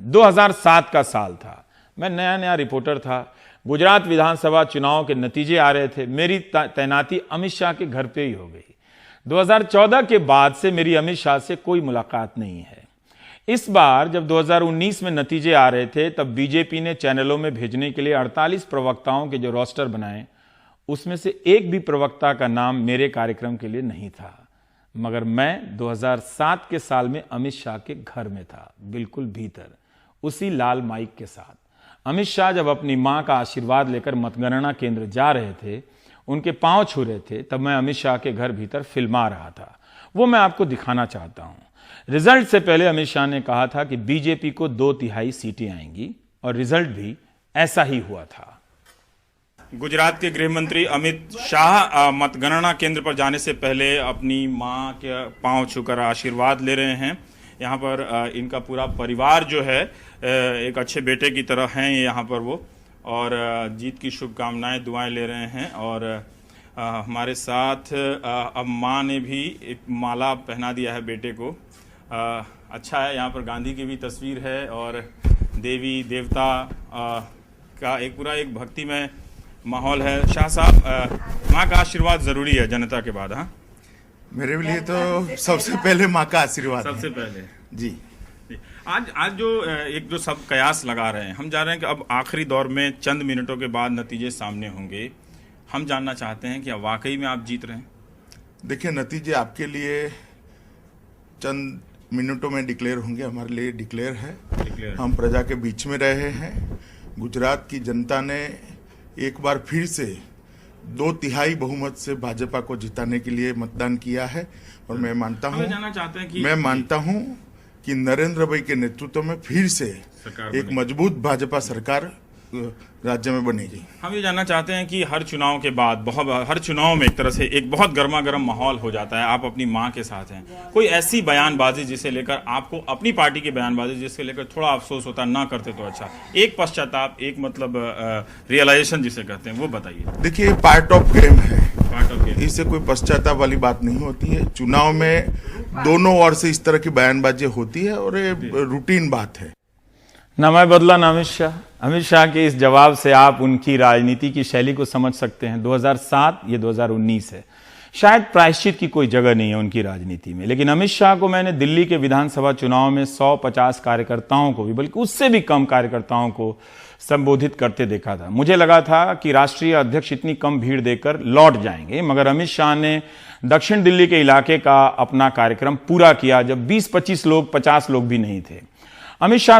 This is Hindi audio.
2007 का साल था। मैं नया नया रिपोर्टर था। गुजरात विधानसभा चुनाव के नतीजे आ रहे थे। मेरी तैनाती अमित शाह के घर पे ही हो गई। 2014 के बाद से मेरी अमित शाह से कोई मुलाकात नहीं है। इस बार जब 2019 में नतीजे आ रहे थे तब बीजेपी ने चैनलों में भेजने के लिए 48 प्रवक्ताओं के जो रोस्टर बनाए, उसमें से एक भी प्रवक्ता का नाम मेरे कार्यक्रम के लिए नहीं था। मगर मैं 2007 के साल में अमित शाह के घर में था, बिल्कुल भीतर, उसी लाल माइक के साथ। अमित शाह जब अपनी मां का आशीर्वाद लेकर मतगणना केंद्र जा रहे थे, उनके पांव छू रहे थे, तब मैं अमित शाह के घर भीतर फिल्मा रहा था। वो मैं आपको दिखाना चाहता हूं। रिजल्ट से पहले अमित शाह ने कहा था कि बीजेपी को 2/3 सीटें आएंगी, और रिजल्ट भी ऐसा ही हुआ था। गुजरात के गृह मंत्री अमित शाह मतगणना केंद्र पर जाने से पहले अपनी मां के पांव छूकर आशीर्वाद ले रहे हैं। यहाँ पर इनका पूरा परिवार जो है एक अच्छे बेटे की तरह हैं यहाँ पर वो, और जीत की शुभकामनाएं दुआएं ले रहे हैं। और हमारे साथ अब माँ ने भी एक माला पहना दिया है बेटे को। अच्छा है, यहाँ पर गांधी की भी तस्वीर है और देवी देवता का एक भक्तिमय माहौल है। शाह साहब, माँ का आशीर्वाद जरूरी है जनता के बाद? हाँ, मेरे लिए तो सबसे पहले माँ का आशीर्वाद सबसे पहले जी। आज जो सब कयास लगा रहे हैं, हम जा रहे हैं कि अब आखिरी दौर में चंद मिनटों के बाद नतीजे सामने होंगे। हम जानना चाहते हैं कि वाकई में आप जीत रहे हैं? देखिए, नतीजे आपके लिए चंद मिनटों में डिक्लेयर होंगे, हमारे लिए डिक्लेयर है। हम प्रजा के बीच में रहे हैं। गुजरात की जनता ने एक बार फिर से 2/3 बहुमत से भाजपा को जिताने के लिए मतदान किया है। और मैं मानता हूं कि नरेंद्र भाई के नेतृत्व में फिर से एक मजबूत भाजपा सरकार राज्य में बनेगी। हम ये जानना चाहते हैं कि हर चुनाव के बाद हर चुनाव में एक तरह से एक बहुत गर्मा गर्म माहौल हो जाता है। आप अपनी मां के साथ हैं, कोई ऐसी बयानबाजी जिसे लेकर आपको, अपनी पार्टी की बयानबाजी जिससे लेकर थोड़ा अफसोस होता, ना करते तो अच्छा, एक पश्चाताप, एक मतलब रियलाइजेशन जिसे कहते हैं, वो बताइए। देखिए, पार्ट ऑफ गेम है, इससे कोई पश्चाताप वाली बात नहीं होती है। चुनाव में दोनों ओर से इस तरह की बयानबाजी होती है और ये रूटीन बात है। ना मैं बदला ना अमित शाह। अमित शाह के इस जवाब से आप उनकी राजनीति की शैली को समझ सकते हैं। 2007, ये 2019 है। शायद प्रायश्चित की कोई जगह नहीं है उनकी राजनीति में। लेकिन अमित शाह को मैंने दिल्ली के विधानसभा चुनाव में 150 कार्यकर्ताओं को भी, बल्कि उससे भी कम कार्यकर्ताओं को संबोधित करते देखा था। मुझे लगा था कि राष्ट्रीय अध्यक्ष इतनी कम भीड़ देकर लौट जाएंगे, मगर अमित शाह ने दक्षिण दिल्ली के इलाके का अपना कार्यक्रम पूरा किया, जब 20-25 लोग, 50 लोग भी नहीं थे। अमित शाह